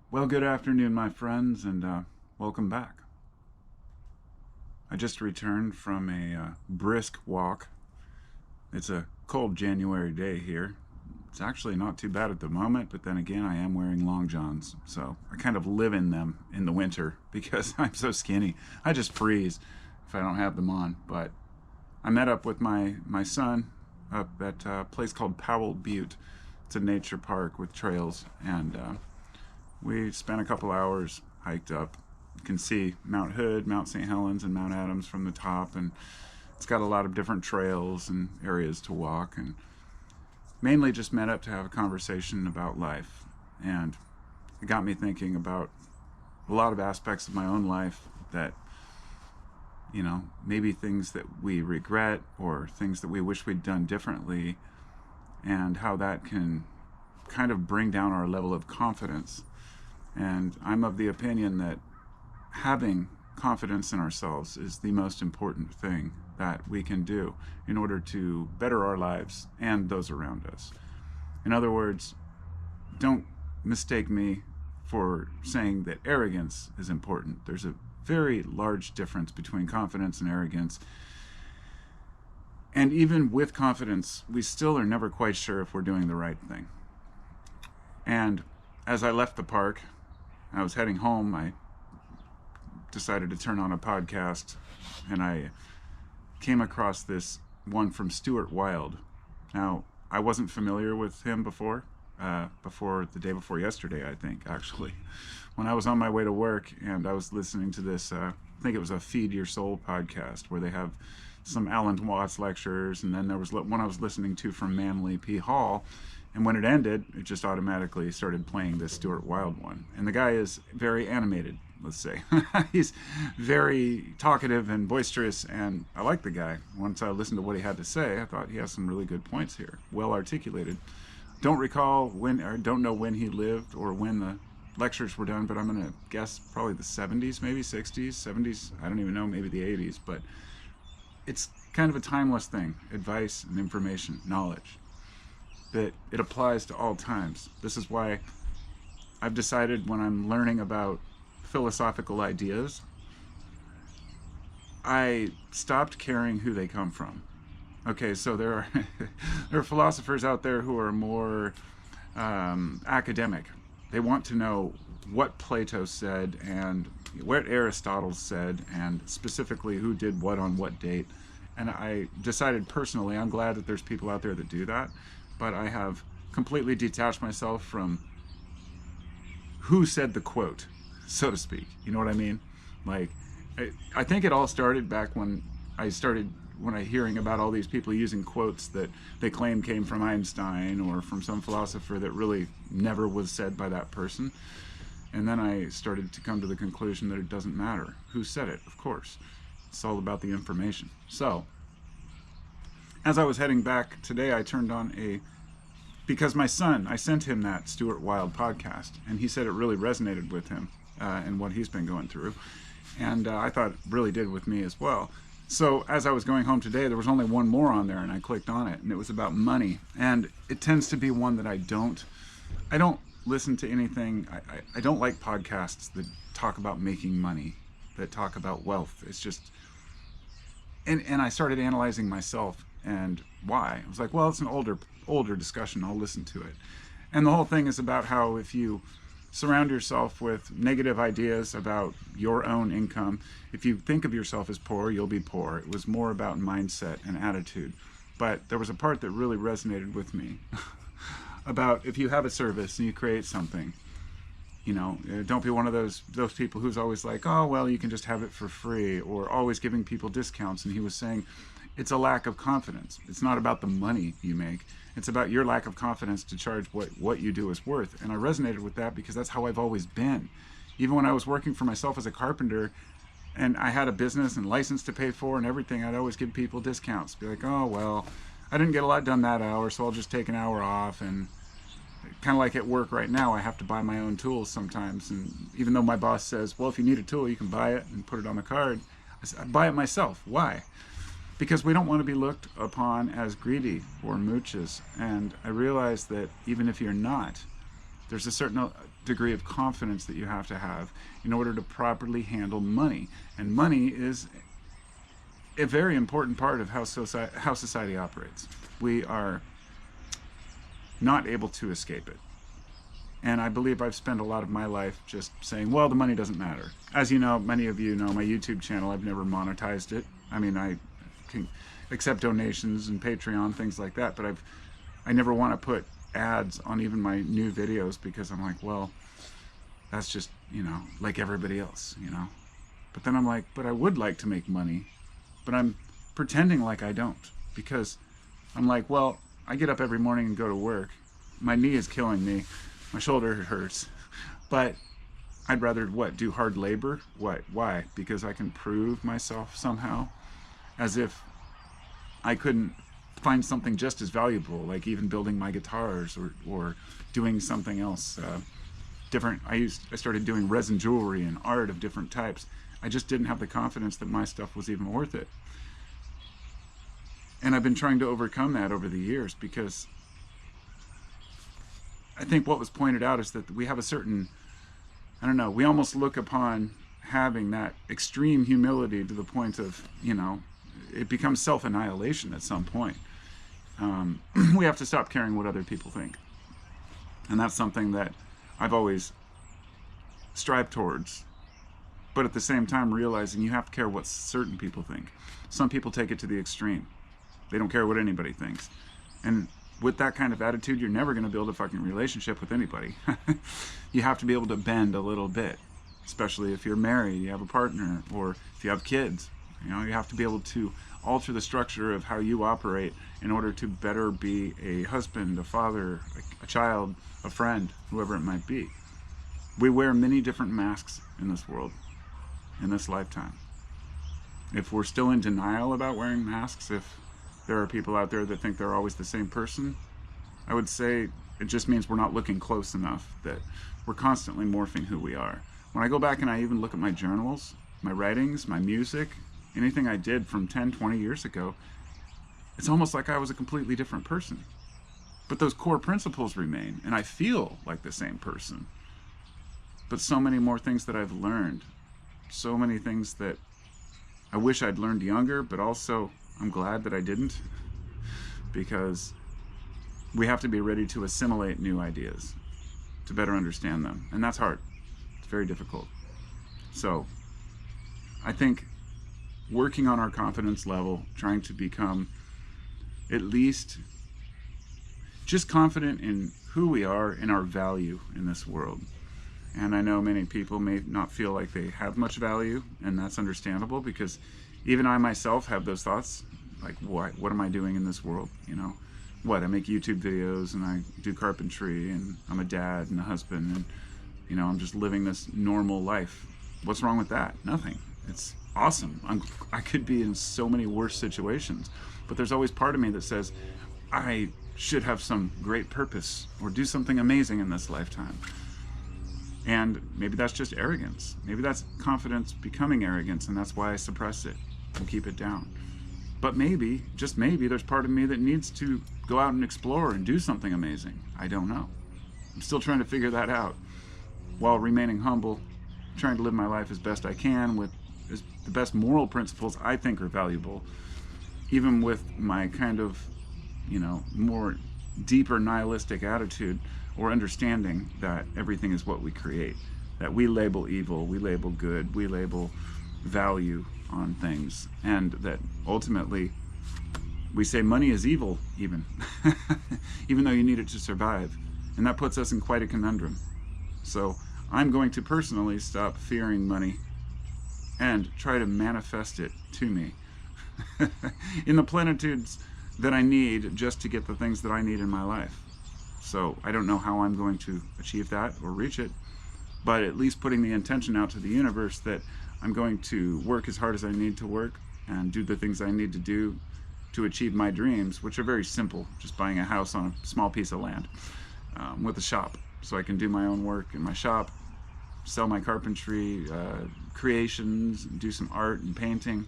Well, good afternoon, my friends, and welcome back. I just returned from a brisk walk. It's a cold January day here. It's actually not too bad at the moment, but then again, I am wearing long johns, so I kind of live in them in the winter because I'm so skinny. I just freeze if I don't have them on. But I met up with my son up at a place called Powell Butte. It's a nature park with trails, and we spent a couple hours hiked up. You can see Mount Hood, Mount St. Helens, and Mount Adams from the top, and it's got a lot of different trails and areas to walk, and mainly just met up to have a conversation about life. And it got me thinking about a lot of aspects of my own life that, maybe things that we regret or things that we wish we'd done differently, and how that can kind of bring down our level of confidence. And I'm of the opinion that having confidence in ourselves is the most important thing that we can do in order to better our lives and those around us. In other words, don't mistake me for saying that arrogance is important. There's a very large difference between confidence and arrogance. And even with confidence, we still are never quite sure if we're doing the right thing. And as I left the park, I was heading home, I decided to turn on a podcast, and I came across this one from Stuart Wilde. Now, I wasn't familiar with him before the day before yesterday, I think, actually. When I was on my way to work and I was listening to this, I think it was a Feed Your Soul podcast where they have some Alan Watts lectures, and then there was one I was listening to from Manly P. Hall. And when it ended, it just automatically started playing this Stuart Wilde one. And the guy is very animated, let's say. He's very talkative and boisterous, and I like the guy. Once I listened to what he had to say, I thought he has some really good points here, well articulated. Don't recall when, or don't know when he lived or when the lectures were done, but I'm going to guess probably the 70s, maybe 60s, 70s, I don't even know, maybe the 80s. But it's kind of a timeless thing, advice and information, knowledge, that it applies to all times. This is why I've decided when I'm learning about philosophical ideas, I stopped caring who they come from. Okay, so there are there are philosophers out there who are more academic. They want to know what Plato said and what Aristotle said, and specifically who did what on what date. And I decided personally, I'm glad that there's people out there that do that, but I have completely detached myself from who said the quote, so to speak. You know what I mean? Like, I think it all started back when I hearing about all these people using quotes that they claim came from Einstein or from some philosopher that really never was said by that person. And then I started to come to the conclusion that it doesn't matter who said it, of course. It's all about the information. So, as I was heading back today, I turned on because my son, I sent him that Stuart Wilde podcast, and he said it really resonated with him and what he's been going through. And I thought it really did with me as well. So as I was going home today, there was only one more on there, and I clicked on it, and it was about money. And it tends to be one that I don't listen to anything. I don't like podcasts that talk about making money, that talk about wealth. It's just, and I started analyzing myself and why. I was like, well, it's an older discussion. I'll listen to it. And the whole thing is about how if you surround yourself with negative ideas about your own income, if you think of yourself as poor, you'll be poor. It was more about mindset and attitude. But there was a part that really resonated with me about if you have a service and you create something, don't be one of those people who's always like, oh, well, you can just have it for free, or always giving people discounts. And he was saying it's a lack of confidence. It's not about the money you make. It's about your lack of confidence to charge what you do is worth. And I resonated with that because that's how I've always been. Even when I was working for myself as a carpenter and I had a business and license to pay for and everything, I'd always give people discounts. Be like, oh, well, I didn't get a lot done that hour, so I'll just take an hour off. And kind of like at work right now, I have to buy my own tools sometimes. And even though my boss says, well, if you need a tool, you can buy it and put it on the card, I buy it myself. Why? Because we don't want to be looked upon as greedy or mooches. And I realize that even if you're not, There's a certain degree of confidence that you have to have in order to properly handle money. And money is a very important part of how society operates. We are not able to escape it. And I believe I've spent a lot of my life just saying, well, the money doesn't matter. As you know, many of you know my YouTube channel, I've never monetized it. I mean, I can accept donations and Patreon, things like that, but I never want to put ads on even my new videos because I'm like, well, that's just, like everybody else, But then I'm like, but I would like to make money, but I'm pretending like I don't, because I'm like, well, I get up every morning and go to work. My knee is killing me. My shoulder hurts, but I'd rather do hard labor? Why? Because I can prove myself somehow, as if I couldn't find something just as valuable, like even building my guitars or doing something else different. I started doing resin jewelry and art of different types. I just didn't have the confidence that my stuff was even worth it. And I've been trying to overcome that over the years, because I think what was pointed out is that we have a certain, we almost look upon having that extreme humility to the point of, it becomes self-annihilation at some point. We have to stop caring what other people think. And that's something that I've always strived towards. But at the same time, realizing you have to care what certain people think. Some people take it to the extreme. They don't care what anybody thinks. And with that kind of attitude, you're never going to build a fucking relationship with anybody. You have to be able to bend a little bit, especially if you're married, you have a partner, or if you have kids. You have to be able to alter the structure of how you operate in order to better be a husband, a father, a child, a friend, whoever it might be. We wear many different masks in this world, in this lifetime. If we're still in denial about wearing masks, if there are people out there that think they're always the same person, I would say it just means we're not looking close enough, that we're constantly morphing who we are. When I go back and I even look at my journals, my writings, my music, anything I did from 10, 20 years ago, it's almost like I was a completely different person. But those core principles remain, and I feel like the same person. But so many more things that I've learned, so many things that I wish I'd learned younger, but also I'm glad that I didn't, because we have to be ready to assimilate new ideas to better understand them. And that's hard. It's very difficult. So I think working on our confidence level, trying to become at least just confident in who we are and our value in this world. And I know many people may not feel like they have much value, and that's understandable, because even I myself have those thoughts, like, what am I doing in this world? I make YouTube videos and I do carpentry and I'm a dad and a husband and, I'm just living this normal life. What's wrong with that? Nothing. It's awesome. I could be in so many worse situations, but there's always part of me that says, I should have some great purpose or do something amazing in this lifetime. And maybe that's just arrogance. Maybe that's confidence becoming arrogance, and that's why I suppress it and keep it down. But maybe, just maybe, there's part of me that needs to go out and explore and do something amazing. I don't know. I'm still trying to figure that out, while remaining humble, trying to live my life as best I can with the best moral principles I think are valuable, even with my kind of, more deeper nihilistic attitude or understanding that everything is what we create, that we label evil, we label good, we label value on things, and that ultimately we say money is evil, even though you need it to survive. And that puts us in quite a conundrum. So I'm going to personally stop fearing money and try to manifest it to me in the plenitudes that I need just to get the things that I need in my life. So I don't know how I'm going to achieve that or reach it, but at least putting the intention out to the universe that I'm going to work as hard as I need to work and do the things I need to do to achieve my dreams, which are very simple, just buying a house on a small piece of land with a shop, so I can do my own work in my shop, sell my carpentry creations, do some art and painting.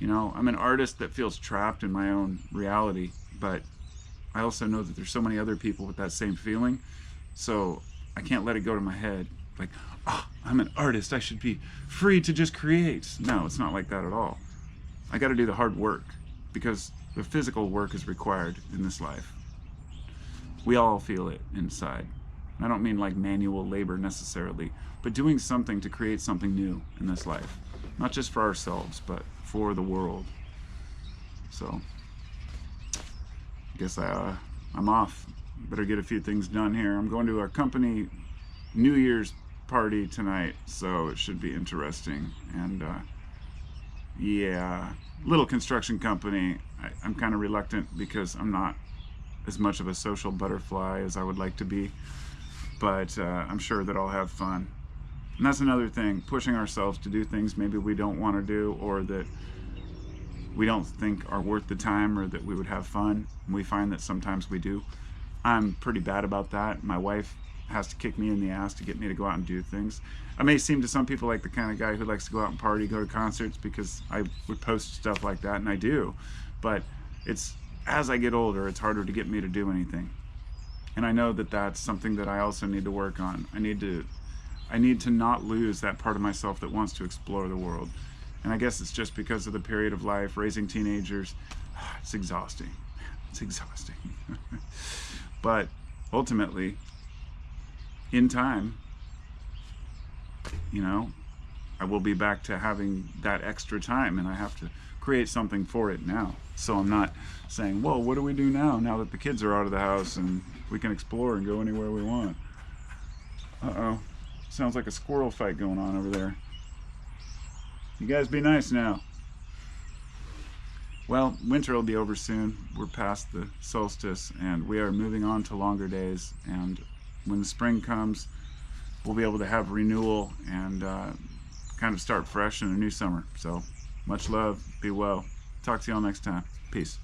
I'm an artist that feels trapped in my own reality, but I also know that there's so many other people with that same feeling. So I can't let it go to my head. Like, oh, I'm an artist. I should be free to just create. No, it's not like that at all. I got to do the hard work because the physical work is required in this life. We all feel it inside. I don't mean like manual labor necessarily, but doing something to create something new in this life. Not just for ourselves, but for the world. So, I guess I'm off. Better get a few things done here. I'm going to a company New Year's party tonight, so it should be interesting. And yeah, little construction company. I'm kind of reluctant because I'm not as much of a social butterfly as I would like to be, but I'm sure that I'll have fun. And that's another thing, pushing ourselves to do things maybe we don't want to do, or that we don't think are worth the time, or that we would have fun. And we find that sometimes we do. I'm pretty bad about that. My wife has to kick me in the ass to get me to go out and do things. I may seem to some people like the kind of guy who likes to go out and party, go to concerts, because I would post stuff like that, and I do. But it's, as I get older, it's harder to get me to do anything. And I know that that's something that I also need to work on. I need to not lose that part of myself that wants to explore the world. And I guess it's just because of the period of life, raising teenagers. It's exhausting. It's exhausting. But ultimately, in time, you know, I will be back to having that extra time, and I have to create something for it now. So I'm not saying, whoa, what do we do now that the kids are out of the house and we can explore and go anywhere we want? Uh-oh. Sounds like a squirrel fight going on over there. You guys be nice now. Well, winter will be over soon. We're past the solstice, and we are moving on to longer days. And when the spring comes, we'll be able to have renewal and kind of start fresh in a new summer. So much love. Be well. Talk to y'all next time. Peace.